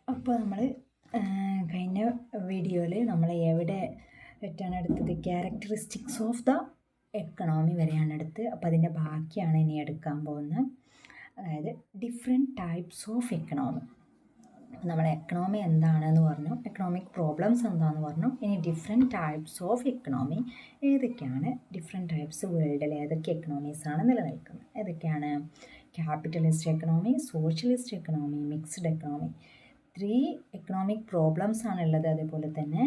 അപ്പോൾ നമ്മൾ കഴിഞ്ഞ വീഡിയോയിൽ നമ്മൾ എവിടെ വെച്ചാണ് എടുത്തത്? ക്യാരക്ടറിസ്റ്റിക്സ് ഓഫ് ദ എക്കണോമി വരെയാണ് എടുത്ത്. അപ്പോൾ അതിൻ്റെ ബാക്കിയാണ് ഇനി എടുക്കാൻ പോകുന്നത്. അതായത് ഡിഫറെൻറ്റ് ടൈപ്സ് ഓഫ് എക്കണോമി. നമ്മൾ എക്കണോമി എന്താണെന്ന് പറഞ്ഞു, എക്കണോമിക് പ്രോബ്ലംസ് എന്താണെന്ന് പറഞ്ഞു. ഇനി ഡിഫറെൻറ്റ് ടൈപ്സ് ഓഫ് എക്കണോമി ഏതൊക്കെയാണ്? ഡിഫറെൻറ്റ് ടൈപ്സ് വേൾഡിൽ ഏതൊക്കെ എക്കണോമീസാണ് നിലനിൽക്കുന്നത്? ഏതൊക്കെയാണ്? Capitalist economy, socialist economy, mixed economy. 3 economic problems ആണുള്ളത്. അതേപോലെ തന്നെ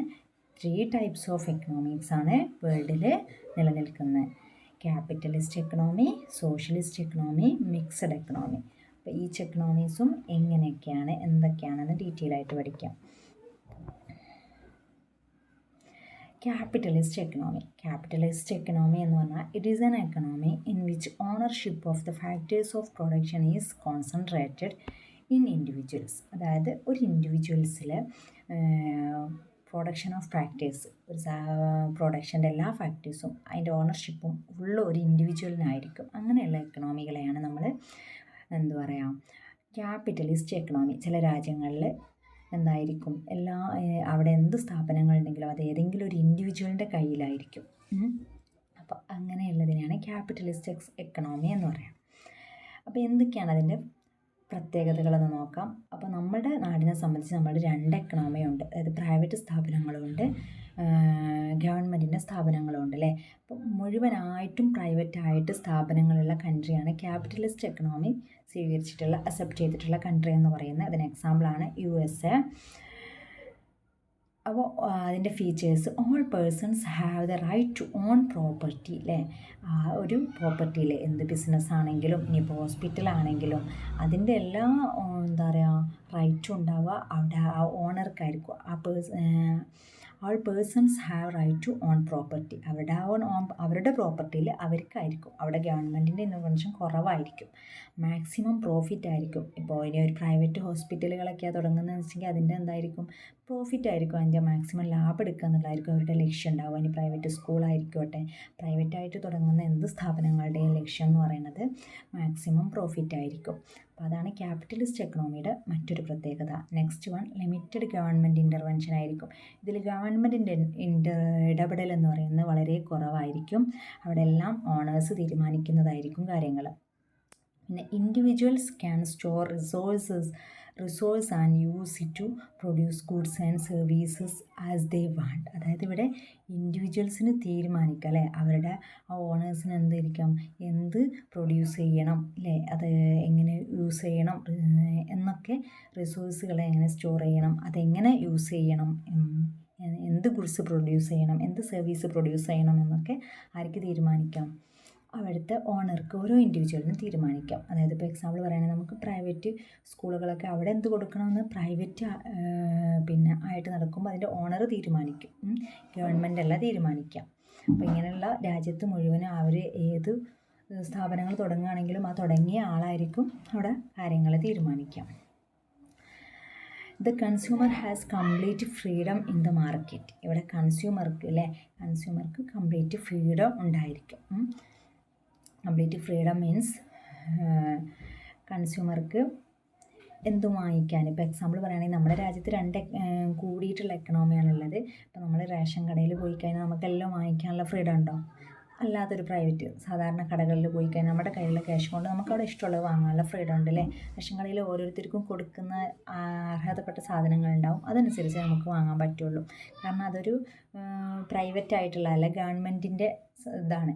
3 ടൈപ്സ് ഓഫ് എക്കണോമിക്സ് ആണ് വേൾഡിൽ നിലനിൽക്കുന്നത്. Capitalist economy, socialist economy, mixed economy. അപ്പോൾ ഈച്ച് എക്കണോമീസും എങ്ങനെയൊക്കെയാണ്, എന്തൊക്കെയാണെന്ന് ഡീറ്റെയിൽ ആയിട്ട് പഠിക്കാം. Capitalist economy. ക്യാപിറ്റലിസ്റ്റ് എക്കണോമി എന്ന് പറഞ്ഞാൽ it is N economy in which ownership of the factors of production is concentrated in individuals. അതായത് ഒരു ഇൻഡിവിജ്വൽസിൽ പ്രൊഡക്ഷൻ ഓഫ് ഫാക്ടേഴ്സ്, ഒരു പ്രൊഡക്ഷൻ്റെ എല്ലാ ഫാക്ടേഴ്സും അതിൻ്റെ ഓണർഷിപ്പും ഉള്ള ഒരു ഇൻഡിവിജ്വലിനായിരിക്കും. അങ്ങനെയുള്ള എക്കണോമികളെയാണ് നമ്മൾ എന്താ പറയുക, ക്യാപിറ്റലിസ്റ്റ് എക്കണോമി. ചില രാജ്യങ്ങളിൽ എന്തായിരിക്കും, അവിടെ എന്ത് സ്ഥാപനങ്ങളുണ്ടെങ്കിലും അത് ഏതെങ്കിലും ഒരു ഇൻഡിവിജ്വലിൻ്റെ കയ്യിലായിരിക്കും. അപ്പോൾ അങ്ങനെയുള്ളതിനെയാണ് ക്യാപിറ്റലിസ്റ്റ് എക്കണോമി എന്ന് പറയാം. അപ്പോൾ എന്തൊക്കെയാണ് അതിൻ്റെ പ്രത്യേകതകളെന്ന് നോക്കാം. അപ്പോൾ നമ്മുടെ നാടിനെ സംബന്ധിച്ച് നമ്മൾ 2 എക്കണോമിയുണ്ട്. അതായത് പ്രൈവറ്റ് സ്ഥാപനങ്ങളുണ്ട്, ഗവൺമെൻറ്റിൻ്റെ സ്ഥാപനങ്ങളുണ്ട് അല്ലേ. അപ്പോൾ മുഴുവനായിട്ടും പ്രൈവറ്റായിട്ട് സ്ഥാപനങ്ങളുള്ള കൺട്രിയാണ് ക്യാപിറ്റലിസ്റ്റ് എക്കണോമി സ്വീകരിച്ചിട്ടുള്ള, അക്സെപ്റ്റ് ചെയ്തിട്ടുള്ള കൺട്രി എന്ന് പറയുന്നത്. അതിന് എക്സാമ്പിളാണ് USA. അപ്പോൾ അതിൻ്റെ features: all persons have the right to own property അല്ലേ. ഒരു പ്രോപ്പർട്ടിയിൽ എന്ത് ബിസിനസ് ആണെങ്കിലും ഇനിയിപ്പോൾ ഹോസ്പിറ്റലാണെങ്കിലും അതിൻ്റെ എല്ലാ എന്താ പറയുക റൈറ്റും ഉണ്ടാവുക അവിടെ ആ ഓണർക്കായിരിക്കും. All persons have right to own property. അവരുടെ പ്രോപ്പർട്ടിയിൽ അവർക്കായിരിക്കും. അവിടെ ഗവൺമെൻറ്റിൻ്റെ ഇൻ്റർവെൻഷൻ കുറവായിരിക്കും, മാക്സിമം പ്രോഫിറ്റ് ആയിരിക്കും. ഇപ്പോൾ ഇനി ഒരു പ്രൈവറ്റ് ഹോസ്പിറ്റലുകളൊക്കെയാണ് തുടങ്ങുന്നതെന്ന് വെച്ചെങ്കിൽ അതിൻ്റെ എന്തായിരിക്കും, പ്രോഫിറ്റ് ആയിരിക്കും. അതിൻ്റെ മാക്സിമം ലാഭം എടുക്കുക എന്നുള്ളതായിരിക്കും അവരുടെ ലക്ഷ്യം ഉണ്ടാവുക. ഇനി പ്രൈവറ്റ് സ്കൂളായിരിക്കട്ടെ, പ്രൈവറ്റായിട്ട് തുടങ്ങുന്ന എന്ത് സ്ഥാപനങ്ങളുടെയും ലക്ഷ്യം എന്ന് പറയുന്നത് മാക്സിമം പ്രോഫിറ്റ് ആയിരിക്കും. അപ്പോൾ അതാണ് ക്യാപിറ്റലിസ്റ്റ് എക്കണോമിയുടെ മറ്റൊരു പ്രത്യേകത. Next one, limited government intervention ആയിരിക്കും. ഇതിൽ ഗവൺമെൻറ്റിൻ്റെ ഇടപെടൽ എന്ന് പറയുന്നത് വളരെ കുറവായിരിക്കും. അവിടെ എല്ലാം ഓണേഴ്സ് തീരുമാനിക്കുന്നതായിരിക്കും കാര്യങ്ങൾ. പിന്നെ individuals can store resource and use it to produce goods and services as they want. അതായത് ഇവിടെ ഇൻഡിവിജ്വൽസിന് തീരുമാനിക്കാം അല്ലേ, അവരുടെ ആ ഓണേഴ്സിന് എന്തായിരിക്കാം, എന്ത് പ്രൊഡ്യൂസ് ചെയ്യണം അല്ലേ, അത് എങ്ങനെ യൂസ് ചെയ്യണം എന്നൊക്കെ, റിസോഴ്സുകളെ എങ്ങനെ സ്റ്റോർ ചെയ്യണം, അതെങ്ങനെ യൂസ് ചെയ്യണം, എന്ത് ഗുഡ്സ് പ്രൊഡ്യൂസ് ചെയ്യണം, എന്ത് സർവീസ് പ്രൊഡ്യൂസ് ചെയ്യണം എന്നൊക്കെ ആർക്ക് തീരുമാനിക്കാം? അവിടുത്തെ ഓണർക്ക്, ഓരോ ഇൻഡിവിജ്വലിനും തീരുമാനിക്കാം. അതായത് ഇപ്പോൾ എക്സാമ്പിൾ പറയുകയാണെങ്കിൽ നമുക്ക് പ്രൈവറ്റ് സ്കൂളുകളൊക്കെ അവിടെ എന്ത് കൊടുക്കണമെന്ന് പ്രൈവറ്റ് ആയിട്ട് നടക്കുമ്പോൾ അതിൻ്റെ ഓണർ തീരുമാനിക്കും, ഗവൺമെൻറ് അല്ല തീരുമാനിക്കാം. അപ്പോൾ ഇങ്ങനെയുള്ള രാജ്യത്ത് മുഴുവനും അവർ ഏത് സ്ഥാപനങ്ങൾ തുടങ്ങുകയാണെങ്കിലും ആ തുടങ്ങിയ ആളായിരിക്കും അവിടെ കാര്യങ്ങൾ തീരുമാനിക്കാം. The consumer has complete freedom in the market. ഇവിടെ കൺസ്യൂമർക്ക് കംപ്ലീറ്റ് ഫ്രീഡം ഉണ്ടായിരിക്കും. കംപ്ലീറ്റ് ഫ്രീഡം മീൻസ് കൺസ്യൂമർക്ക് എന്തും വാങ്ങിക്കാൻ. ഇപ്പോൾ എക്സാമ്പിൾ പറയുകയാണെങ്കിൽ നമ്മുടെ രാജ്യത്ത് 2 കൂടിയിട്ടുള്ള എക്കണോമിയാണുള്ളത്. ഇപ്പോൾ നമ്മൾ റേഷൻ കടയിൽ പോയി കഴിഞ്ഞാൽ നമുക്കെല്ലാം വാങ്ങിക്കാനുള്ള ഫ്രീഡം ഉണ്ടോ? അല്ലാത്തൊരു പ്രൈവറ്റ് സാധാരണ കടകളിൽ പോയി കഴിഞ്ഞാൽ നമ്മുടെ കയ്യിലുള്ള ക്യാഷ് കൊണ്ട് നമുക്കവിടെ ഇഷ്ടമുള്ളത് വാങ്ങാനുള്ള ഫ്രീഡം ഉണ്ട് അല്ലേ. റേഷൻ കടയിൽ ഓരോരുത്തർക്കും കൊടുക്കുന്ന അർഹതപ്പെട്ട സാധനങ്ങളുണ്ടാവും, അതനുസരിച്ച് നമുക്ക് വാങ്ങാൻ പറ്റുള്ളൂ. കാരണം അതൊരു പ്രൈവറ്റ് ആയിട്ടുള്ള അല്ല, ഗവൺമെൻറ്റിൻ്റെ ഇതാണ്,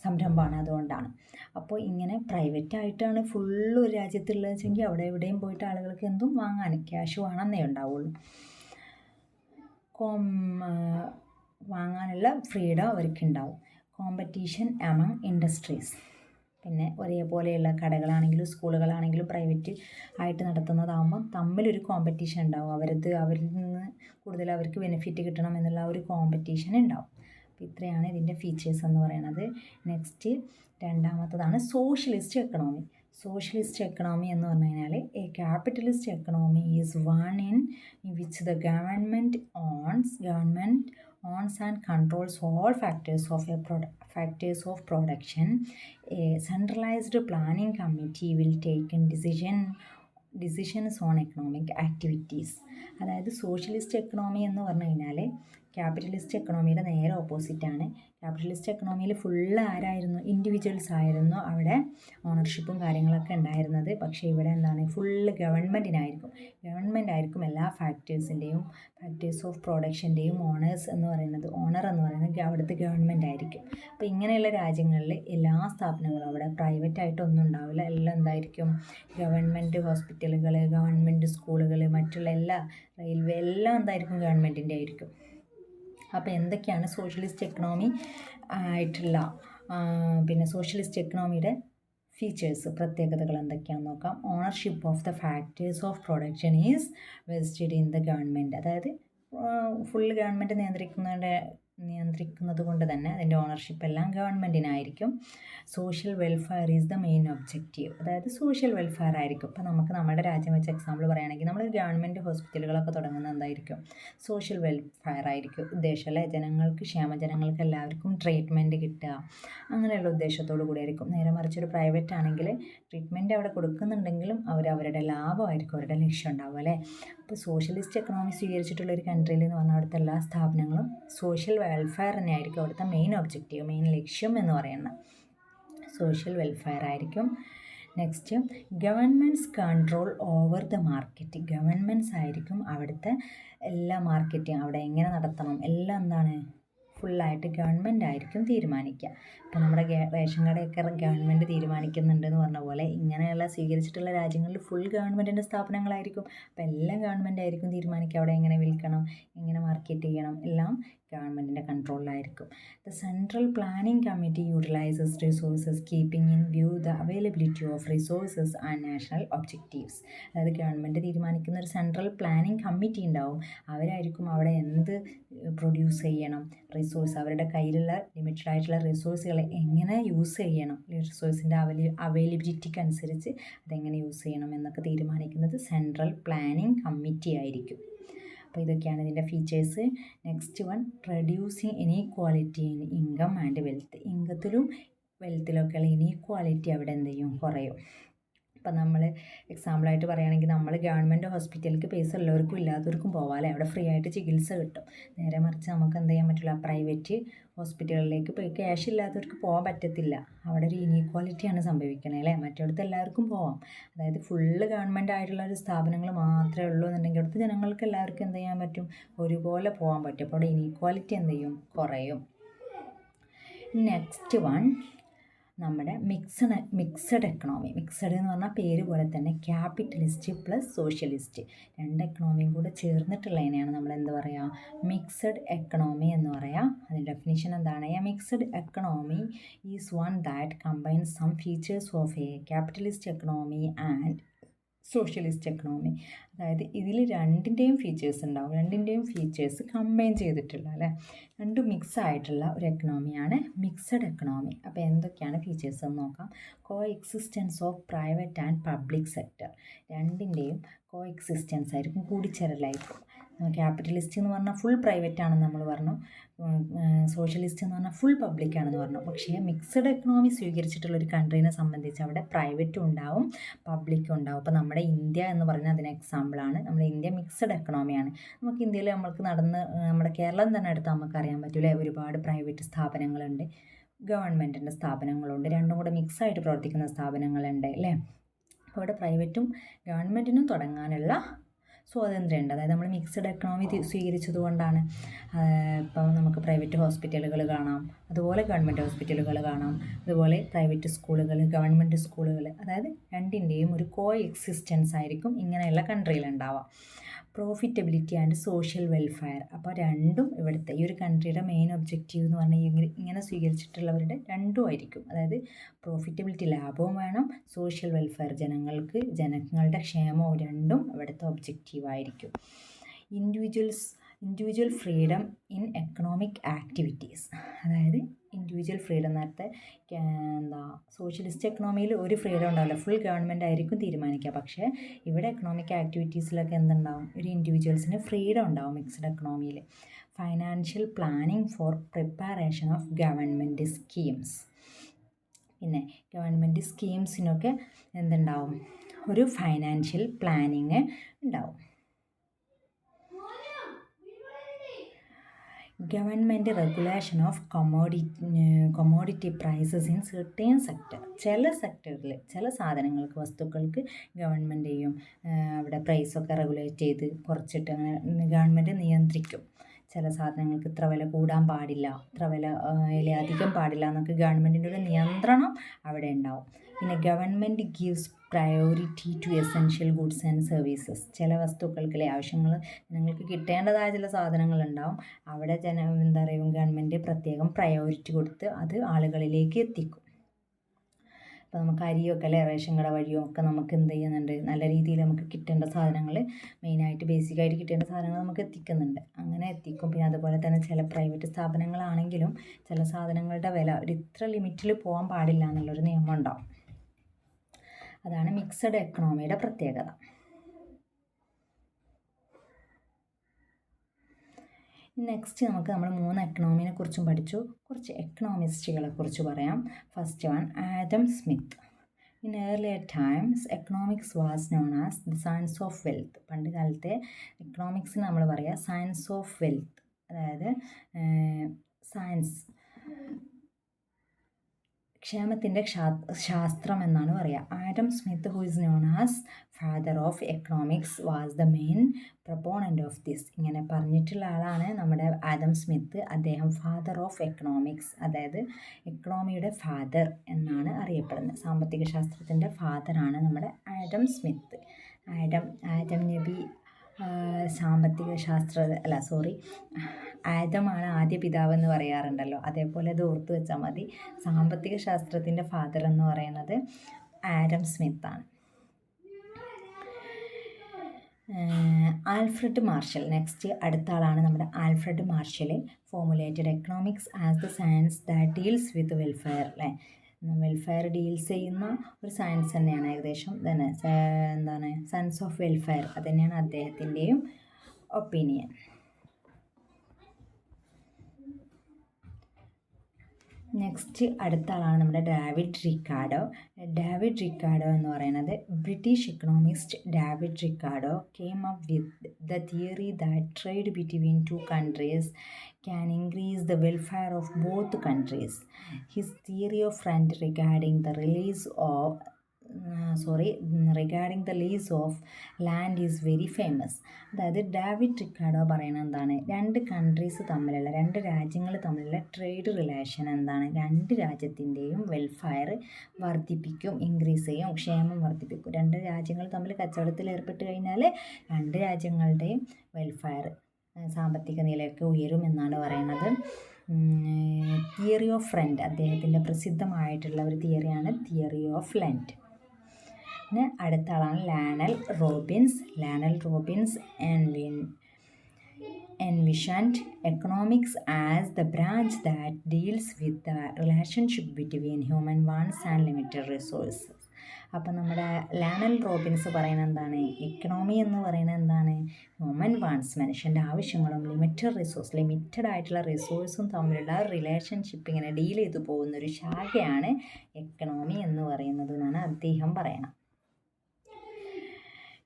സംരംഭമാണ്, അതുകൊണ്ടാണ്. അപ്പോൾ ഇങ്ങനെ പ്രൈവറ്റായിട്ടാണ് ഫുള്ള് ഒരു രാജ്യത്തുള്ളത് വെച്ചെങ്കിൽ അവിടെ എവിടെയും പോയിട്ട് ആളുകൾക്ക് എന്തും വാങ്ങാൻ ക്യാഷ് വേണമെന്നേ ഉണ്ടാവുള്ളൂ. വാങ്ങാനുള്ള ഫ്രീഡം അവർക്കുണ്ടാവും. Competition among industries. പിന്നെ ഒരേപോലെയുള്ള കടകളാണെങ്കിലും സ്കൂളുകളാണെങ്കിലും പ്രൈവറ്റ് ആയിട്ട് നടത്തുന്നതാകുമ്പം തമ്മിലൊരു കോമ്പറ്റീഷൻ ഉണ്ടാവും. അവരിൽ നിന്ന് കൂടുതൽ അവർക്ക് ബെനിഫിറ്റ് കിട്ടണം എന്നുള്ള ഒരു കോമ്പറ്റീഷൻ ഉണ്ടാവും. അപ്പോൾ ഇത്രയാണ് ഇതിൻ്റെ ഫീച്ചേഴ്സ് എന്ന് പറയുന്നത്. നെക്സ്റ്റ് രണ്ടാമത്തതാണ് സോഷ്യലിസ്റ്റ് എക്കണോമി. സോഷ്യലിസ്റ്റ് എക്കണോമി എന്ന് പറഞ്ഞു കഴിഞ്ഞാൽ a capitalist economy is one in which the government owns and controls all factors of production. A centralized planning committee will take decisions on economic activities. അതായത് socialist economy എന്ന് പറഞ്ഞു കഴിഞ്ഞാൽ capitalist എക്കണോമിയുടെ നേരെ ഓപ്പോസിറ്റാണ്. Capitalist എക്കണോമിയിൽ full ആരായിരുന്നു? Individuals ആയിരുന്നു അവിടെ ഓണർഷിപ്പും കാര്യങ്ങളൊക്കെ ഉണ്ടായിരുന്നത്. പക്ഷേ ഇവിടെ എന്താണ്? ഫുള്ള് ഗവൺമെൻറ് ആയിരിക്കും എല്ലാ ഫാക്ടേഴ്സ് ഓഫ് പ്രൊഡക്ഷൻ്റെയും ഓണർ എന്ന് പറയുന്നത് അവിടുത്തെ ഗവൺമെൻറ് ആയിരിക്കും. അപ്പോൾ ഇങ്ങനെയുള്ള രാജ്യങ്ങളിൽ എല്ലാ സ്ഥാപനങ്ങളും അവിടെ പ്രൈവറ്റ് ആയിട്ടൊന്നും ഉണ്ടാവില്ല. എല്ലാം എന്തായിരിക്കും? ഗവൺമെൻറ് ഹോസ്പിറ്റലുകൾ, ഗവൺമെൻറ് സ്കൂളുകൾ, മറ്റുള്ള റെയിൽവേ എല്ലാം എന്തായിരിക്കും? ഗവൺമെൻറ്റിൻ്റെ ആയിരിക്കും. അപ്പോൾ എന്തൊക്കെയാണ് സോഷ്യലിസ്റ്റ് എക്കണോമി ആയിട്ടുള്ള സോഷ്യലിസ്റ്റ് എക്കണോമിയുടെ ഫീച്ചേഴ്സ്, പ്രത്യേകതകൾ എന്തൊക്കെയാണെന്ന് നോക്കാം. Ownership of the factors of production is vested in the government. അതായത് ഫുൾ ഗവൺമെൻറ് നിയന്ത്രിക്കുന്നത് കൊണ്ട് തന്നെ അതിൻ്റെ ഓണർഷിപ്പ് എല്ലാം ഗവൺമെൻറ്റിനായിരിക്കും. Social welfare is the main objective. അതായത് സോഷ്യൽ വെൽഫെയർ ആയിരിക്കും. ഇപ്പോൾ നമുക്ക് നമ്മുടെ രാജ്യം വെച്ച് എക്സാമ്പിൾ പറയുകയാണെങ്കിൽ നമ്മൾ ഗവൺമെൻറ് ഹോസ്പിറ്റലുകളൊക്കെ തുടങ്ങുന്നത് എന്തായിരിക്കും? സോഷ്യൽ വെൽഫെയർ ആയിരിക്കും ഉദ്ദേശം അല്ലേ? ജനങ്ങൾക്ക് എല്ലാവർക്കും ട്രീറ്റ്മെൻറ്റ് കിട്ടുക, അങ്ങനെയുള്ള ഉദ്ദേശത്തോടു കൂടിയായിരിക്കും. നേരെ മറിച്ചൊരു പ്രൈവറ്റ് ആണെങ്കിൽ ട്രീറ്റ്മെൻറ്റ് അവിടെ കൊടുക്കുന്നുണ്ടെങ്കിലും അവരുടെ ലാഭമായിരിക്കും അവരുടെ ലക്ഷ്യം ഉണ്ടാവുക അല്ലേ? അപ്പോൾ സോഷ്യലിസ്റ്റ് എക്കണോമി സ്വീകരിച്ചിട്ടുള്ള ഒരു കൺട്രിയിൽ എന്ന് പറഞ്ഞാൽ അവിടുത്തെ എല്ലാ സ്ഥാപനങ്ങളും സോഷ്യൽ വെൽഫെയർ തന്നെയായിരിക്കും അവിടുത്തെ മെയിൻ ഒബ്ജക്റ്റീവ്, മെയിൻ ലക്ഷ്യം എന്ന് പറയുന്നത് സോഷ്യൽ വെൽഫെയർ ആയിരിക്കും. Next, governments control over the market. Governments ആയിരിക്കും അവിടുത്തെ എല്ലാ മാർക്കറ്റിങ് അവിടെ എങ്ങനെ നടത്തണം എല്ലാം എന്താണ്? ഫുള്ളായിട്ട് ഗവൺമെൻറ് ആയിരിക്കും തീരുമാനിക്കുക. ഇപ്പോൾ നമ്മുടെ റേഷൻ കടയൊക്കെ ഗവൺമെൻറ് തീരുമാനിക്കുന്നുണ്ടെന്ന് പറഞ്ഞ പോലെ ഇങ്ങനെയുള്ള സ്വീകരിച്ചിട്ടുള്ള രാജ്യങ്ങളിൽ ഫുൾ ഗവൺമെൻറ്റിൻ്റെ സ്ഥാപനങ്ങളായിരിക്കും. അപ്പോൾ എല്ലാം ഗവൺമെൻറ് ആയിരിക്കും തീരുമാനിക്കുക. അവിടെ എങ്ങനെ വിൽക്കണം, എങ്ങനെ മാർക്കറ്റ് ചെയ്യണം, എല്ലാം ഗവൺമെൻറ്റിൻ്റെ കൺട്രോളിലായിരിക്കും. The central planning committee utilises resources keeping in view the availability of resources and national objectives. അതായത് ഗവൺമെൻറ് തീരുമാനിക്കുന്ന ഒരു സെൻട്രൽ പ്ലാനിംഗ് കമ്മിറ്റി ഉണ്ടാവും. അവരായിരിക്കും അവിടെ എന്ത് പ്രൊഡ്യൂസ് ചെയ്യണം, അവരുടെ കയ്യിലുള്ള ലിമിറ്റഡ് ആയിട്ടുള്ള റിസോഴ്സുകളെ എങ്ങനെ യൂസ് ചെയ്യണം, റിസോഴ്സിൻ്റെ അവൈലബിലിറ്റിക്ക് അനുസരിച്ച് അതെങ്ങനെ യൂസ് ചെയ്യണം എന്നൊക്കെ തീരുമാനിക്കുന്നത് സെൻട്രൽ പ്ലാനിംഗ് കമ്മിറ്റി ആയിരിക്കും. അപ്പോൾ ഇതൊക്കെയാണ് ഇതിൻ്റെ features. Next one, reducing inequality in income and wealth. ഇൻകത്തിലും വെൽത്തിലൊക്കെയുള്ള ഇനീക്വാളിറ്റി അവിടെ എന്ത് ചെയ്യും? കുറയും. ഇപ്പം നമ്മൾ എക്സാമ്പിളായിട്ട് പറയുകയാണെങ്കിൽ നമ്മൾ ഗവൺമെൻറ് ഹോസ്പിറ്റലിലേക്ക് പൈസ ഉള്ളവർക്കും ഇല്ലാത്തവർക്കും പോകാമല്ലേ? അവിടെ ഫ്രീ ആയിട്ട് ചികിത്സ കിട്ടും. നേരെ മറിച്ച് നമുക്ക് എന്ത് ചെയ്യാൻ പറ്റില്ല? പ്രൈവറ്റ് ഹോസ്പിറ്റലുകളിലേക്ക് പോയി ക്യാഷ് ഇല്ലാത്തവർക്ക് പോകാൻ പറ്റത്തില്ല. അവിടെ ഒരു ഇനീക്വാലിറ്റിയാണ് സംഭവിക്കണേ അല്ലേ? മറ്റടുത്ത് എല്ലാവർക്കും പോകാം. അതായത് ഫുള്ള് ഗവൺമെൻറ് ആയിട്ടുള്ള ഒരു സ്ഥാപനങ്ങൾ മാത്രമേ ഉള്ളൂ എന്നുണ്ടെങ്കിൽ അവിടുത്തെ ജനങ്ങൾക്ക് എല്ലാവർക്കും എന്ത് ചെയ്യാൻ പറ്റും? ഒരുപോലെ പോകാൻ പറ്റും. അപ്പോൾ അവിടെ ഇനീക്വാലിറ്റി എന്ത് ചെയ്യും? കുറയും. നെക്സ്റ്റ് വൺ, നമ്മുടെ മിക്സഡ് എക്കണോമി. മിക്സഡ് എന്ന് പറഞ്ഞാൽ പേര് പോലെ തന്നെ ക്യാപിറ്റലിസ്റ്റ് പ്ലസ് സോഷ്യലിസ്റ്റ് രണ്ട് എക്കണോമിയും കൂടെ ചേർന്നിട്ടുള്ളതിനെയാണ് നമ്മൾ എന്ത് പറയുക? മിക്സഡ് എക്കണോമി എന്ന് പറയുക. അതിൻ്റെ ഡെഫിനിഷൻ എന്താണ്? A mixed economy is one that combines some features of a capitalist economy and socialist economy. അതായത് ഇതിൽ രണ്ടിൻ്റെയും ഫീച്ചേഴ്സ് ഉണ്ടാവും. രണ്ടിൻ്റെയും ഫീച്ചേഴ്സ് കമ്പൈൻ ചെയ്തിട്ടുള്ള അല്ലേ, രണ്ടും മിക്സ് ആയിട്ടുള്ള ഒരു എക്കണോമിയാണ് മിക്സഡ് എക്കണോമി. അപ്പോൾ എന്തൊക്കെയാണ് ഫീച്ചേഴ്സ് എന്ന് നോക്കാം. കോ existence of private and public sector. രണ്ടിൻ്റെയും കോ എക്സിസ്റ്റൻസ് ആയിരിക്കും, കൂടിച്ചേരലായിരിക്കും. ക്യാപിറ്റലിസ്റ്റ് എന്ന് പറഞ്ഞാൽ ഫുൾ പ്രൈവറ്റ് ആണെന്ന് നമ്മൾ പറഞ്ഞു, സോഷ്യലിസ്റ്റ് എന്ന് പറഞ്ഞാൽ ഫുൾ പബ്ലിക് ആണെന്ന് പറഞ്ഞു. പക്ഷേ മിക്സഡ് എക്കണോമി സ്വീകരിച്ചിട്ടുള്ള ഒരു കൺട്രീനെ സംബന്ധിച്ച് അവിടെ പ്രൈവറ്റും ഉണ്ടാവും പബ്ലിക്കും ഉണ്ടാവും. അപ്പോൾ നമ്മുടെ ഇന്ത്യ എന്ന് പറഞ്ഞാൽ അതിന് എക്സാമ്പിളാണ്. നമ്മുടെ ഇന്ത്യ മിക്സഡ് എക്കണോമിയാണ്. നമുക്ക് ഇന്ത്യയിൽ നമ്മുടെ കേരളം തന്നെ എടുത്താൽ നമുക്കറിയാൻ പറ്റില്ലേ, ഒരുപാട് പ്രൈവറ്റ് സ്ഥാപനങ്ങളുണ്ട്, ഗവൺമെൻറ്റിൻ്റെ സ്ഥാപനങ്ങളുണ്ട്, രണ്ടും കൂടെ മിക്സായിട്ട് പ്രവർത്തിക്കുന്ന സ്ഥാപനങ്ങളുണ്ട് അല്ലേ. അപ്പോൾ അവിടെ പ്രൈവറ്റും ഗവൺമെൻറ്റിനും തുടങ്ങാനുള്ള സ്വാതന്ത്ര്യമുണ്ട്. അതായത് നമ്മൾ മിക്സഡ് എക്കണോമി സ്വീകരിച്ചത് കൊണ്ടാണ് ഇപ്പം നമുക്ക് പ്രൈവറ്റ് ഹോസ്പിറ്റലുകൾ കാണാം, അതുപോലെ ഗവൺമെൻറ് ഹോസ്പിറ്റലുകൾ കാണാം, അതുപോലെ പ്രൈവറ്റ് സ്കൂളുകൾ, ഗവൺമെൻറ് സ്കൂളുകൾ. അതായത് രണ്ടിൻ്റെയും ഒരു കോ എക്സിസ്റ്റൻസ് ആയിരിക്കും ഇങ്ങനെയുള്ള കൺട്രിയിലുണ്ടാവാം. Profitability and social welfare. അപ്പോൾ രണ്ടും ഇവിടുത്തെ ഈ ഒരു കൺട്രിയുടെ മെയിൻ ഒബ്ജക്റ്റീവ് എന്ന് പറഞ്ഞാൽ ഇങ്ങനെ സ്വീകരിച്ചിട്ടുള്ളവരുടെ രണ്ടും ആയിരിക്കും. അതായത് പ്രോഫിറ്റബിലിറ്റി, ലാഭവും വേണം, സോഷ്യൽ വെൽഫെയർ, ജനങ്ങളുടെ ക്ഷേമവും, രണ്ടും ഇവിടുത്തെ ഒബ്ജക്റ്റീവായിരിക്കും. Individuals individual freedom in economic activities. അതായത് ഇൻഡിവിജ്വൽ ഫ്രീഡം, നേരത്തെ സോഷ്യലിസ്റ്റ് എക്കണോമിയിൽ ഒരു ഫ്രീഡം ഉണ്ടാവില്ല, ഫുൾ ഗവൺമെൻറ് ആയിരിക്കും തീരുമാനിക്കുക. പക്ഷേ ഇവിടെ എക്കണോമിക് ആക്ടിവിറ്റീസിലൊക്കെ എന്തുണ്ടാവും, ഒരു ഇൻഡിവിജ്വൽസിന് ഫ്രീഡം ഉണ്ടാവും മിക്സ്ഡ് എക്കണോമിയിൽ. Financial planning for preparation of government schemes. പിന്നെ ഗവൺമെൻറ് സ്കീംസിനൊക്കെ എന്തുണ്ടാവും, ഒരു ഫൈനാൻഷ്യൽ പ്ലാനിങ് ഉണ്ടാവും. Government regulation of commodity prices in certain sector. ചില സെക്ടറിൽ ചില സാധനങ്ങൾക്ക്, വസ്തുക്കൾക്ക് ഗവൺമെൻറ് ചെയ്യും അവിടെ പ്രൈസൊക്കെ റെഗുലേറ്റ് ചെയ്ത് കുറച്ചിട്ട് അങ്ങനെ ഗവൺമെൻറ് നിയന്ത്രിക്കും. ചില സാധനങ്ങൾക്ക് ഇത്ര വില കൂടാൻ പാടില്ല, ഇത്ര വില അധികം പാടില്ല എന്നൊക്കെ ഗവൺമെൻറ്റിൻ്റെ ഒരു നിയന്ത്രണം അവിടെ ഉണ്ടാവും. പിന്നെ government gives priority to essential goods and services. ചില വസ്തുക്കൾക്കിലെ ആവശ്യങ്ങൾ ജനങ്ങൾക്ക് കിട്ടേണ്ടതായ ചില സാധനങ്ങളുണ്ടാവും, അവിടെ ഗവൺമെൻറ് പ്രത്യേകം പ്രയോറിറ്റി കൊടുത്ത് അത് ആളുകളിലേക്ക് എത്തിക്കും. അപ്പോൾ നമുക്ക് അരിയൊക്കെ അല്ലെ റേഷൻ കട വഴിയോ ഒക്കെ നമുക്ക് എന്ത് ചെയ്യുന്നുണ്ട്, നല്ല രീതിയിൽ നമുക്ക് കിട്ടേണ്ട സാധനങ്ങൾ, മെയിനായിട്ട് ബേസിക്കായിട്ട് കിട്ടേണ്ട സാധനങ്ങൾ നമുക്ക് എത്തിക്കുന്നുണ്ട്, അങ്ങനെ എത്തിക്കും. പിന്നെ അതുപോലെ തന്നെ ചില പ്രൈവറ്റ് സ്ഥാപനങ്ങളാണെങ്കിലും ചില സാധനങ്ങളുടെ വില ഒരു ഇത്ര ലിമിറ്റിൽ പോകാൻ പാടില്ല എന്നുള്ളൊരു നിയമം ഉണ്ടാവും. അതാണ് മിക്സഡ് എക്കണോമിയുടെ പ്രത്യേകത. നെക്സ്റ്റ് നമ്മൾ 3 എക്കണോമിനെ കുറിച്ചും പഠിച്ചു. കുറച്ച് എക്കണോമിസ്റ്റുകളെ കുറിച്ച് പറയാം. First one, Adam Smith. In earlier times economics was known as the science of wealth. പണ്ട് കാലത്തെ എക്കണോമിക്സിന് നമ്മൾ പറയുക സയൻസ് ഓഫ് വെൽത്ത്, അതായത് സയൻസ് ക്ഷേമത്തിൻ്റെ ശാസ്ത്രം എന്നാണ് പറയുക. Adam Smith, who is known as father of economics, was the main proponent of this. ഇങ്ങനെ പറഞ്ഞിട്ടുള്ള ആളാണ് നമ്മുടെ ആഡം സ്മിത്ത്. അദ്ദേഹം ഫാദർ ഓഫ് എക്കണോമിക്സ്, അതായത് എക്കണോമിയുടെ ഫാദർ എന്നാണ് അറിയപ്പെടുന്നത്. സാമ്പത്തിക ശാസ്ത്രത്തിൻ്റെ ഫാദറാണ് നമ്മുടെ ആഡം സ്മിത്ത്. ആഡം നബി ആദമാണ് ആദ്യ പിതാവ് എന്ന് പറയാറുണ്ടല്ലോ, അതേപോലെ അത് ഓർത്ത് വെച്ചാൽ മതി. സാമ്പത്തിക ശാസ്ത്രത്തിൻ്റെ ഫാദർ എന്ന് പറയുന്നത് ആഡം സ്മിത്താണ്. ആൽഫ്രഡ് മാർഷൽ, നെക്സ്റ്റ് അടുത്ത ആളാണ് നമ്മുടെ Alfred marshal. Formulated economics as the science that deals with welfare. അല്ലേ, വെൽഫെയർ ഡീൽസ് ചെയ്യുന്ന ഒരു സയൻസ് തന്നെയാണ് ഏകദേശം തന്നെ സയൻസ് ഓഫ് വെൽഫെയർ. അത് തന്നെയാണ് അദ്ദേഹത്തിൻ്റെയും ഒപ്പീനിയൻ. നെക്സ്റ്റ് അടുത്ത ആളാണ് നമ്മുടെ ഡേവിഡ് റിക്കാർഡോ. ഡേവിഡ് റിക്കാർഡോ എന്ന് പറയുന്നത് British economist David Ricardo came up with the theory that trade between two countries can increase the welfare of both countries. His theory of rent regarding the lease of land is very famous. അതായത് David Ricardo പറയുന്നത് എന്താണ്, രണ്ട് രാജ്യങ്ങൾ തമ്മിലുള്ള trade relation എന്താണ്, രണ്ട് രാജ്യത്തിൻ്റെയും welfare വർദ്ധിപ്പിക്കും, increase ചെയ്യും, ക്ഷേമം വർദ്ധിപ്പിക്കും. രണ്ട് രാജ്യങ്ങൾ തമ്മിൽ കച്ചവടത്തിൽ ഏർപ്പെട്ട് കഴിഞ്ഞാൽ രണ്ട് രാജ്യങ്ങളുടെയും വെൽഫെയർ, സാമ്പത്തിക നിലയൊക്കെ ഉയരുമെന്നാണ് പറയുന്നത്. തിയറി ഓഫ് റെൻറ്റ്, അദ്ദേഹത്തിൻ്റെ പ്രസിദ്ധമായിട്ടുള്ള ഒരു തിയറിയാണ് തിയറി ഓഫ് ലെൻറ്റ്. പിന്നെ അടുത്ത ആളാണ് Lionel Robbins envisioned economics as the branch that deals with the relationship between human wants and limited resources. അപ്പം നമ്മുടെ ലാനൽ റോബിൻസ് പറയുന്നത് എന്താണ്, എക്കണോമി എന്ന് പറയുന്നത് എന്താണ്, ഹ്യൂമൻ വാണ്ട്സ്, മനുഷ്യൻ്റെ ആവശ്യങ്ങളും ലിമിറ്റഡ് ആയിട്ടുള്ള റിസോഴ്സും തമ്മിലുള്ള റിലേഷൻഷിപ്പ് ഇങ്ങനെ ഡീൽ ചെയ്തു പോകുന്നൊരു ശാഖയാണ് എക്കണോമി എന്ന് പറയുന്നത് എന്നാണ് അദ്ദേഹം പറയണം.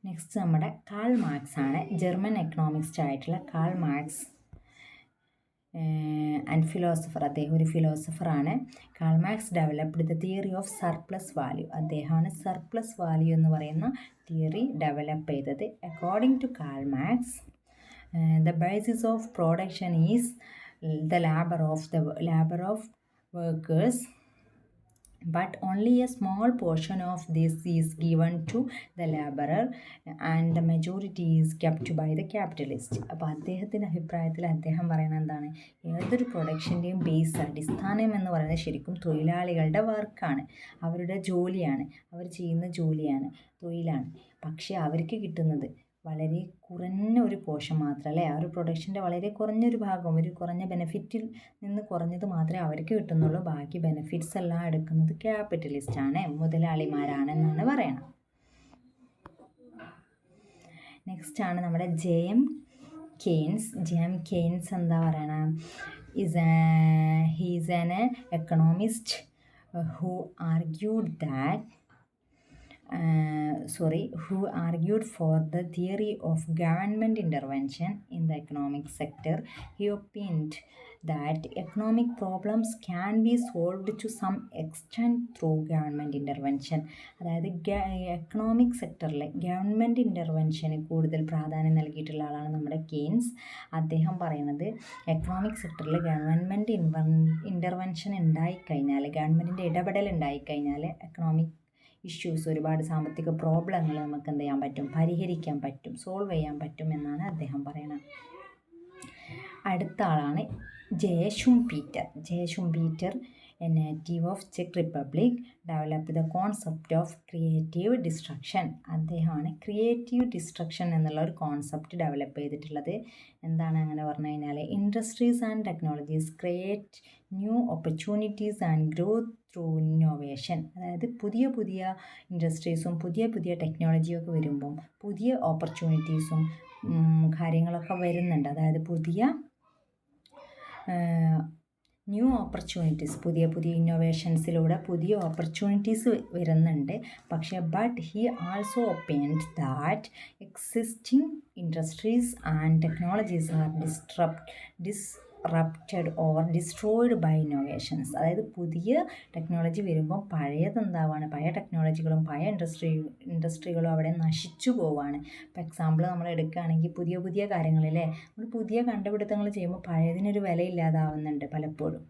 നെക്സ്റ്റ് നമ്മുടെ കാൾ മാർക്സ് ആണ്. ജർമ്മൻ എക്കണോമിസ്റ്റ് ആയിട്ടുള്ള കാൾ മാർക്സ് ആൻഡ് ഫിലോസഫർ. അദ്ദേഹം ഒരു ഫിലോസഫറാണ്. Karl Marx developed the theory of surplus value. അദ്ദേഹമാണ് സർപ്ലസ് വാല്യൂ എന്ന് പറയുന്ന തിയറി ഡെവലപ്പ് ചെയ്തത്. According to Karl Marx, the basis of production is the labour of workers, but only a small portion of this is given to the laborer and the majority is kept by the capitalist. അപ്പോൾ അദ്ദേഹത്തിൻ്റെ അഭിപ്രായത്തിൽ അദ്ദേഹം പറയുന്നത് എന്താണ്, ഏതൊരു പ്രൊഡക്ഷൻ്റെയും അടിസ്ഥാനം എന്ന് പറയുന്നത് ശരിക്കും തൊഴിലാളികളുടെ വർക്കാണ്, അവരുടെ ജോലിയാണ്, അവർ ചെയ്യുന്ന തൊഴിലാണ്. പക്ഷേ അവർക്ക് കിട്ടുന്നത് വളരെ കുറഞ്ഞ ഒരു പോർഷൻ മാത്രം അല്ലേ, ആ ഒരു പ്രൊഡക്ഷൻ്റെ വളരെ കുറഞ്ഞൊരു ഭാഗം, ഒരു കുറഞ്ഞ ബെനിഫിറ്റിൽ നിന്ന് കുറഞ്ഞത് മാത്രമേ അവർക്ക് കിട്ടുന്നുള്ളൂ. ബാക്കി ബെനിഫിറ്റ്സ് എല്ലാം എടുക്കുന്നത് ക്യാപിറ്റലിസ്റ്റാണ്, മുതലാളിമാരാണെന്നാണ് പറയണം. നെക്സ്റ്റ് ആണ് നമ്മുടെ ജെ എം കെയ്ൻസ് എന്താ പറയണ, he's an economist who argued for the theory of government intervention in the economic sector. He opined that economic problems can be solved to some extent through government intervention. അതായത് economic സെക്ടറിലെ government ഇൻ്റർവെൻഷന് കൂടുതൽ പ്രാധാന്യം നൽകിയിട്ടുള്ള ആളാണ് നമ്മുടെ Keynes. അദ്ദേഹം പറയുന്നത് economic സെക്ടറിൽ government intervention ഉണ്ടായിക്കഴിഞ്ഞാൽ, ഗവൺമെൻറ്റിൻ്റെ ഇടപെടൽ ഉണ്ടായിക്കഴിഞ്ഞാൽ എക്കണോമിക് ഇഷ്യൂസ്, ഒരുപാട് സാമ്പത്തിക പ്രോബ്ലങ്ങൾ നമുക്ക് എന്ത് ചെയ്യാൻ പറ്റും, പരിഹരിക്കാൻ പറ്റും, സോൾവ് ചെയ്യാൻ പറ്റും എന്നാണ് അദ്ദേഹം പറയുന്നത്. അടുത്ത ആളാണ് J Schumpeter, a native of ചെക്ക് Republic, develop the concept of creative destruction. അദ്ദേഹമാണ് ക്രിയേറ്റീവ് ഡിസ്ട്രക്ഷൻ എന്നുള്ള ഒരു കോൺസെപ്റ്റ് ഡെവലപ്പ് ചെയ്തിട്ടുള്ളത്. എന്താണ് അങ്ങനെ പറഞ്ഞു കഴിഞ്ഞാൽ, industries and technologies create new opportunities and growth through innovation. അതായത് പുതിയ പുതിയ ഇൻഡസ്ട്രീസും പുതിയ പുതിയ ടെക്നോളജിയൊക്കെ വരുമ്പം പുതിയ ഓപ്പർച്യൂണിറ്റീസും കാര്യങ്ങളൊക്കെ വരുന്നുണ്ട്. അതായത് പുതിയ ന്യൂ ഓപ്പർച്യൂണിറ്റീസ്, പുതിയ പുതിയ ഇന്നോവേഷൻസിലൂടെ പുതിയ ഓപ്പർച്യൂണിറ്റീസ് വരുന്നുണ്ട്. പക്ഷേ he also opined that existing industries and technologies are disrupted or destroyed by innovations. അതായത് പുതിയ ടെക്നോളജി വരുമ്പോൾ പഴയതെന്താവാണ്, പഴയ ടെക്നോളജികളും പഴയ ഇൻഡസ്ട്രികളും അവിടെ നശിച്ചു പോവുകയാണ്. ഇപ്പോൾ എക്സാമ്പിൾ നമ്മൾ എടുക്കുകയാണെങ്കിൽ പുതിയ പുതിയ കാര്യങ്ങളിലെ നമ്മൾ പുതിയ കണ്ടുപിടുത്തങ്ങൾ ചെയ്യുമ്പോൾ പഴയതിനൊരു വിലയില്ലാതാവുന്നുണ്ട് പലപ്പോഴും.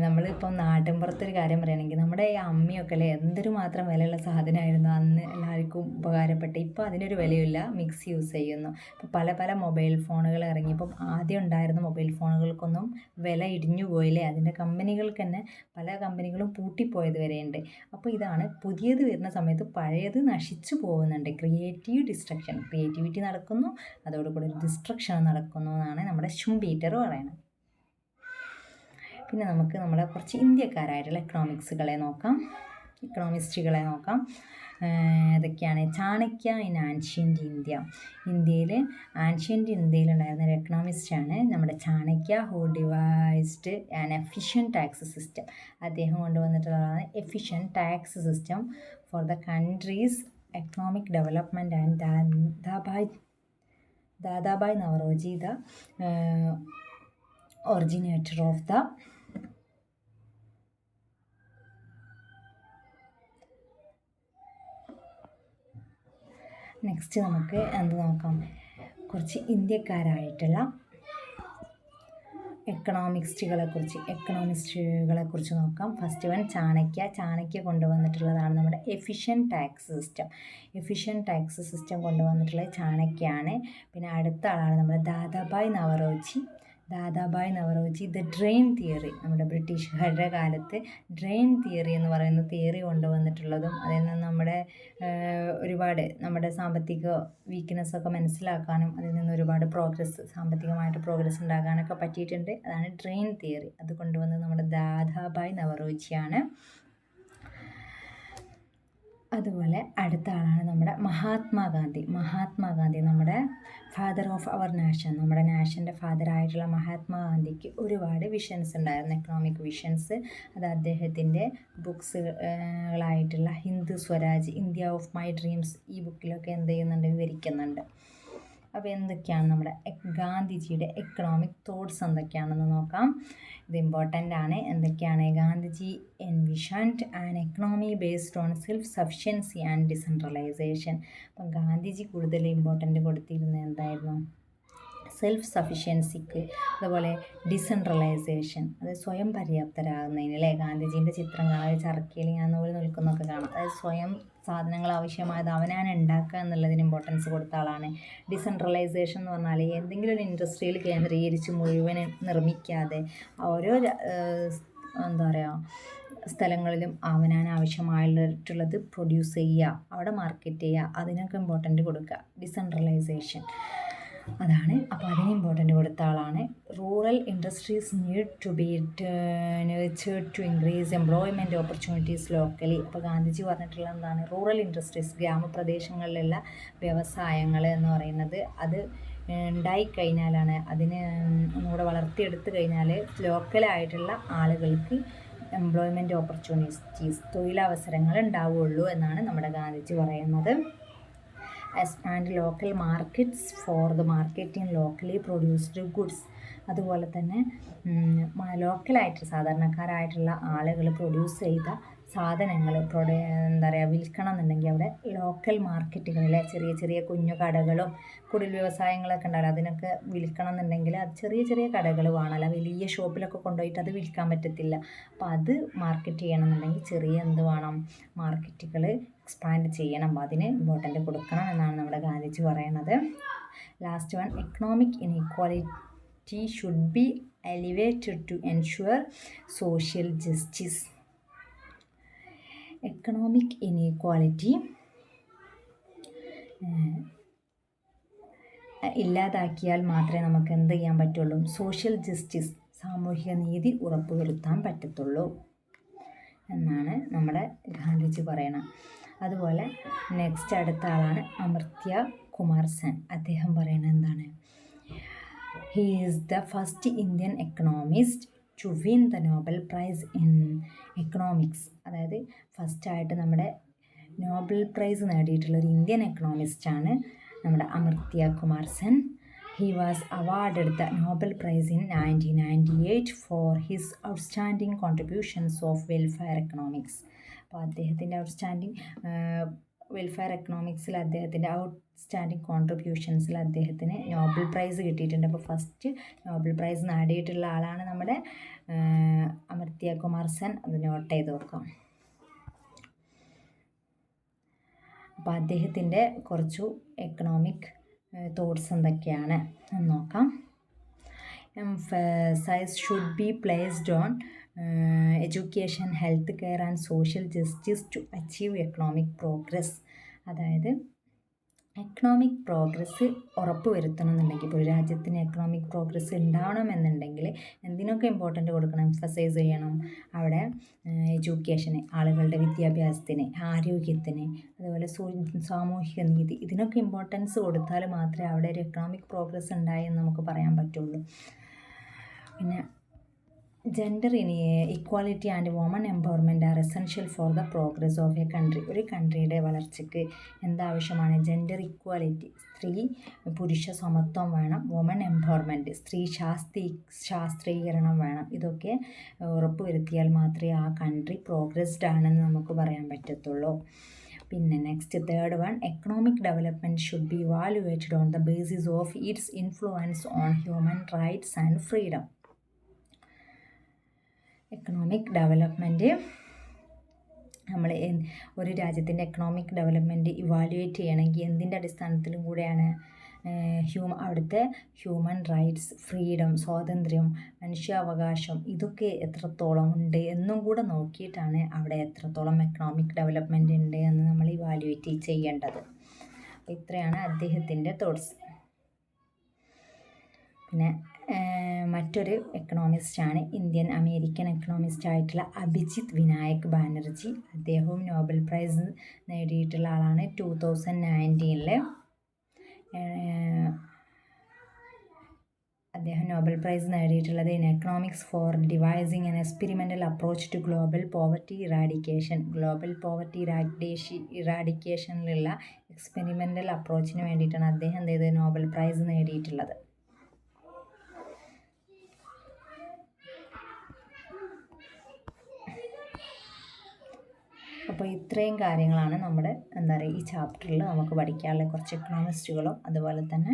നമ്മളിപ്പം നാട്ടിൻപുറത്തൊരു കാര്യം പറയുകയാണെങ്കിൽ നമ്മുടെ ഈ അമ്മിയൊക്കെ അല്ലേ എന്തൊരു മാത്രം വിലയുള്ള സാധനമായിരുന്നു അന്ന്, എല്ലാവർക്കും ഉപകാരപ്പെട്ട്. ഇപ്പോൾ അതിനൊരു വിലയില്ല, മിക്സി യൂസ് ചെയ്യുന്നു. ഇപ്പോൾ പല പല മൊബൈൽ ഫോണുകൾ ഇറങ്ങിയപ്പം ആദ്യം ഉണ്ടായിരുന്ന മൊബൈൽ ഫോണുകൾക്കൊന്നും വില ഇടിഞ്ഞു പോയില്ലേ, അതിൻ്റെ കമ്പനികൾക്ക് തന്നെ പല കമ്പനികളും പൂട്ടിപ്പോയത് വരെയുണ്ട്. അപ്പോൾ ഇതാണ് പുതിയത് വരുന്ന സമയത്ത് പഴയത് നശിച്ചു പോകുന്നുണ്ട്. ക്രിയേറ്റിവിറ്റി നടക്കുന്നു, അതോടുകൂടി ഒരു ഡിസ്ട്രക്ഷൻ നടക്കുന്നു എന്നാണ് നമ്മുടെ ഷുംപീറ്റർ പറയുന്നത്. പിന്നെ നമുക്ക് നമ്മുടെ കുറച്ച് ഇന്ത്യക്കാരായിട്ടുള്ള എക്കണോമിസ്റ്റുകളെ നോക്കാം. ഇതൊക്കെയാണ് Chanakya in ancient India. Ancient ഇന്ത്യയിലുണ്ടായിരുന്ന ഒരു എക്കണോമിസ്റ്റാണ് നമ്മുടെ Chanakya, who devised an efficient tax system. അദ്ദേഹം കൊണ്ടുവന്നിട്ടുള്ളതാണ് efficient tax system for the country's economic development. And Dadabhai Naoroji the originator of the next നമുക്ക് എന്ത് നോക്കാം, കുറച്ച് ഇന്ത്യക്കാരായിട്ടുള്ള എക്കണോമിസ്റ്റുകളെ കുറിച്ച് നോക്കാം. ഫസ്റ്റ് വൺ ചാണക്യ കൊണ്ടുവന്നിട്ടുള്ളതാണ് നമ്മുടെ എഫിഷ്യൻറ്റ് ടാക്സ് സിസ്റ്റം കൊണ്ടുവന്നിട്ടുള്ളത് ചാണക്യാണ്. പിന്നെ അടുത്ത ആളാണ് നമ്മുടെ Dadabhai Naoroji the drain theory. നമ്മുടെ ബ്രിട്ടീഷുകാരുടെ കാലത്ത് ഡ്രെയിൻ തിയറി എന്ന് പറയുന്ന തിയറി കൊണ്ടുവന്നിട്ടുള്ളതും അതിൽ നിന്ന് നമ്മുടെ ഒരുപാട് നമ്മുടെ സാമ്പത്തിക വീക്ക്നെസ്സൊക്കെ മനസ്സിലാക്കാനും അതിൽ നിന്ന് ഒരുപാട് സാമ്പത്തികമായിട്ട് പ്രോഗ്രസ് ഉണ്ടാക്കാനൊക്കെ പറ്റിയിട്ടുണ്ട്. അതാണ് ഡ്രെയിൻ തിയറി. അത് കൊണ്ടുവന്നത് നമ്മുടെ ദാദാബായ് നവറോജിയാണ്. അതുപോലെ അടുത്ത ആളാണ് നമ്മുടെ മഹാത്മാഗാന്ധി. നമ്മുടെ ഫാദർ ഓഫ് അവർ നാഷൻ, നമ്മുടെ നാഷൻ്റെ ഫാദറായിട്ടുള്ള മഹാത്മാഗാന്ധിക്ക് ഒരുപാട് വിഷൻസ് ഉണ്ടായിരുന്നു, എക്കണോമിക് വിഷൻസ്. അത് അദ്ദേഹത്തിൻ്റെ ബുക്സുകളായിട്ടുള്ള Hindu Swaraj, India of my dreams, ഈ ബുക്കിലൊക്കെ എന്ത് ചെയ്യുന്നുണ്ട്, വിവരിക്കുന്നുണ്ട്. അപ്പോൾ എന്തൊക്കെയാണ് നമ്മുടെ ഗാന്ധിജിയുടെ എക്കണോമിക് തോട്ട്സ് എന്തൊക്കെയാണെന്ന് നോക്കാം. ഇത് ഇമ്പോർട്ടൻ്റ് ആണ്. എന്തൊക്കെയാണ് Gandhiji envisioned an economy based on self sufficiency and decentralisation. അപ്പം ഗാന്ധിജി കൂടുതൽ ഇമ്പോർട്ടൻ്റ് കൊടുത്തിരുന്നത് എന്തായിരുന്നു, സെൽഫ് സഫിഷ്യൻസിക്ക്, അതുപോലെ ഡിസെൻട്രലൈസേഷൻ, അതായത് സ്വയം പര്യാപ്തരാകുന്നതിന് അല്ലേ. ഗാന്ധിജീൻ്റെ ചിത്രം കാണാൻ ചർക്കയിൽ ഞാൻ നൂല് നിൽക്കുന്നൊക്കെ കാണാം. അതായത് സ്വയം സാധനങ്ങൾ ആവശ്യമായത് അവനാണ് ഉണ്ടാക്കുക എന്നുള്ളതിന് ഇമ്പോർട്ടൻസ് കൊടുത്ത ആളാണ്. ഡിസെൻട്രലൈസേഷൻ എന്ന് പറഞ്ഞാൽ എന്തെങ്കിലും ഒരു ഇൻഡസ്ട്രിയിൽ കേന്ദ്രീകരിച്ച് മുഴുവൻ നിർമ്മിക്കാതെ ഓരോ എന്താ പറയുക സ്ഥലങ്ങളിലും അവനാവശ്യമായിട്ടുള്ളത് പ്രൊഡ്യൂസ് ചെയ്യുക, അവിടെ മാർക്കറ്റ് ചെയ്യുക, അതിനൊക്കെ ഇമ്പോർട്ടൻ്റ് കൊടുക്കുക. ഡിസെൻട്രലൈസേഷൻ അതാണ്. അപ്പോൾ അതിന് ഇമ്പോർട്ടൻ്റ് കൊടുത്ത ആളാണ്. Rural industries need to be nurtured to increase employment opportunities locally. അപ്പോൾ ഗാന്ധിജി പറഞ്ഞിട്ടുള്ള എന്താണ്? റൂറൽ ഇൻഡസ്ട്രീസ്, ഗ്രാമപ്രദേശങ്ങളിലുള്ള വ്യവസായങ്ങൾ എന്ന് പറയുന്നത് അത് ഉണ്ടായിക്കഴിഞ്ഞാലാണ്, അതിന് ഒന്നുകൂടെ വളർത്തിയെടുത്ത് കഴിഞ്ഞാൽ ലോക്കലായിട്ടുള്ള ആളുകൾക്ക് എംപ്ലോയ്മെൻറ്റ് ഓപ്പർച്യൂണിറ്റീസ്, തൊഴിലവസരങ്ങൾ ഉണ്ടാവുകയുള്ളൂ എന്നാണ് നമ്മുടെ ഗാന്ധിജി പറയുന്നത്. Expand local markets for the marketing locally produced goods. അതുപോലെ തന്നെ ലോക്കലായിട്ട് സാധാരണക്കാരായിട്ടുള്ള ആളുകൾ പ്രൊഡ്യൂസ് ചെയ്ത സാധനങ്ങൾ എന്താ പറയുക വിൽക്കണം എന്നുണ്ടെങ്കിൽ അവിടെ ലോക്കൽ മാർക്കറ്റുകളിലെ ചെറിയ ചെറിയ കുഞ്ഞു കടകളും കുടിൽ വ്യവസായങ്ങളൊക്കെ ഉണ്ടാവില്ല, അതിനൊക്കെ വിൽക്കണം എന്നുണ്ടെങ്കിൽ അത് ചെറിയ ചെറിയ കടകൾ വേണമല്ല, വലിയ ഷോപ്പിലൊക്കെ കൊണ്ടുപോയിട്ട് അത് വിൽക്കാൻ പറ്റത്തില്ല. അപ്പോൾ അത് മാർക്കറ്റ് ചെയ്യണം എന്നുണ്ടെങ്കിൽ ചെറിയ എന്ത് വേണം? മാർക്കറ്റുകൾ എക്സ്പാൻഡ് ചെയ്യണം, അതിന് ഇമ്പോർട്ടൻ്റ് കൊടുക്കണം എന്നാണ് നമ്മുടെ ഗാന്ധിജി പറയുന്നത്. Last one, economic inequality should be elevated to ensure social justice. Economic inequality ഇല്ലാതാക്കിയാൽ മാത്രമേ നമുക്ക് എന്ത് ചെയ്യാൻ പറ്റുള്ളൂ? സോഷ്യൽ ജസ്റ്റിസ്, സാമൂഹിക നീതി ഉറപ്പുവരുത്താൻ പറ്റത്തുള്ളൂ എന്നാണ് നമ്മുടെ ഗാന്ധിജി പറയണത്. അതുപോലെ നെക്സ്റ്റ് അടുത്ത ആളാണ് അമർത്യ കുമാർ സെൻ. അദ്ദേഹം പറയുന്നത് എന്താണ്? He is the first Indian economist to win the Nobel prize in economics. അതായത് ഫസ്റ്റായിട്ട് നമ്മുടെ നോബൽ പ്രൈസ് നേടിയിട്ടുള്ള ഒരു ഇന്ത്യൻ എക്കണോമിസ്റ്റാണ് നമ്മുടെ അമർത്യ Kumar Sen. He was awarded the Nobel Prize in 1998 for his outstanding contributions of welfare economics. അപ്പോൾ അദ്ദേഹത്തിൻ്റെ ഔട്ട്സ്റ്റാൻഡിങ് വെൽഫെയർ എക്കണോമിക്സിൽ അദ്ദേഹത്തിൻ്റെ outstanding കോൺട്രിബ്യൂഷൻസിൽ അദ്ദേഹത്തിന് നോബൽ പ്രൈസ് കിട്ടിയിട്ടുണ്ട്. അപ്പോൾ ഫസ്റ്റ് നോബൽ പ്രൈസ് നേടിയിട്ടുള്ള ആളാണ് നമ്മുടെ അമർത്യ കുമാർ സെൻ. അത് നോട്ട് ചെയ്ത് നോക്കാം. അപ്പോൾ അദ്ദേഹത്തിൻ്റെ കുറച്ചു എക്കണോമിക് തോട്ട്സ് എന്തൊക്കെയാണ് എന്ന് നോക്കാം. Emphasise should be placed on education, health care and social justice to achieve economic progress. അതായത് എക്കണോമിക് പ്രോഗ്രസ് ഉറപ്പ് വരുത്തണമെന്നുണ്ടെങ്കിൽ, ഇപ്പോൾ ഒരു രാജ്യത്തിന് എക്കണോമിക് പ്രോഗ്രസ് ഉണ്ടാവണമെന്നുണ്ടെങ്കിൽ എന്തിനൊക്കെ ഇമ്പോർട്ടൻ്റ് കൊടുക്കണം? എംഫസൈസ് ചെയ്യണം. അവിടെ എഡ്യൂക്കേഷന്, ആളുകളുടെ വിദ്യാഭ്യാസത്തിന്, ആരോഗ്യത്തിന്, അതുപോലെ സാമൂഹിക നീതി, ഇതിനൊക്കെ ഇമ്പോർട്ടൻസ് കൊടുത്താൽ മാത്രമേ അവിടെ ഒരു എക്കണോമിക് പ്രോഗ്രസ് ഉണ്ടായെന്ന് നമുക്ക് പറയാൻ പറ്റുള്ളൂ. പിന്നെ gender equality and woman empowerment are essential for the progress of A country. ഒരു കൺട്രിയുടെ വളർച്ചയ്ക്ക് എന്താവശ്യമാണ്? ജെൻഡർ ഇക്വാലിറ്റി, സ്ത്രീ പുരുഷ സമത്വം വേണം. വുമൺ എംപവർമെൻറ്റ്, സ്ത്രീ ശാസ്ത്രീകരണം വേണം. ഇതൊക്കെ ഉറപ്പുവരുത്തിയാൽ മാത്രമേ ആ കൺട്രി പ്രോഗ്രസ്ഡ് ആണെന്ന് നമുക്ക് പറയാൻ പറ്റത്തുള്ളൂ. പിന്നെ next third one, economic development should be evaluated on the basis of its influence on human rights and freedom. Economic development, നമ്മൾ ഒരു രാജ്യത്തിൻ്റെ എക്കണോമിക് ഡെവലപ്മെൻറ്റ് ഇവാലുവേറ്റ് ചെയ്യണമെങ്കിൽ എന്തിൻ്റെ അടിസ്ഥാനത്തിലും കൂടെയാണ്? അവിടുത്തെ ഹ്യൂമൻ റൈറ്റ്സ്, ഫ്രീഡം, സ്വാതന്ത്ര്യം, മനുഷ്യാവകാശം, ഇതൊക്കെ എത്രത്തോളം ഉണ്ട് എന്നും കൂടെ നോക്കിയിട്ടാണ് അവിടെ എത്രത്തോളം എക്കണോമിക് ഡെവലപ്മെൻറ്റ് ഉണ്ട് എന്ന് നമ്മൾ ഇവാലുവേറ്റ് ചെയ്യേണ്ടത്. ഇത്രയാണ് അദ്ദേഹത്തിൻ്റെ തോട്ട്സ്. പിന്നെ മറ്റൊരു എക്കണോമിസ്റ്റാണ് ഇന്ത്യൻ അമേരിക്കൻ എക്കണോമിസ്റ്റ് ആയിട്ടുള്ള അഭിജിത്ത് വിനായക് ബാനർജി. അദ്ദേഹവും നോബൽ പ്രൈസ് നേടിയിട്ടുള്ള ആളാണ് 2019. അദ്ദേഹം നോബൽ പ്രൈസ് നേടിയിട്ടുള്ളത് in economics for devising an experimental approach to global poverty eradication. Global poverty ഇറാഡിക്കേഷനിലുള്ള എക്സ്പെരിമെൻ്റൽ അപ്രോച്ചിന് വേണ്ടിയിട്ടാണ് അദ്ദേഹം എന്ത് ചെയ്തത്? നോബൽ പ്രൈസ് നേടിയിട്ടുള്ളത്. അപ്പോൾ ഇത്രയും കാര്യങ്ങളാണ് നമ്മുടെ എന്താ പറയുക ഈ ചാപ്റ്ററിൽ നമുക്ക് പഠിക്കാനുള്ള കുറച്ച് എക്കണോമിസ്റ്റുകളും അതുപോലെ തന്നെ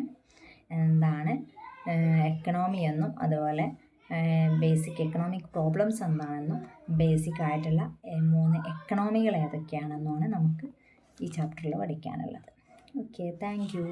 എന്താണ് എക്കണോമി എന്നും അതുപോലെ ബേസിക് എക്കണോമിക് പ്രോബ്ലംസ് എന്താണെന്നും ബേസിക് ആയിട്ടുള്ള 3 എക്കണോമികൾ ഏതൊക്കെയാണെന്നുമാണ് നമുക്ക് ഈ ചാപ്റ്ററിൽ പഠിക്കാനുള്ളത്. Okay, thank you.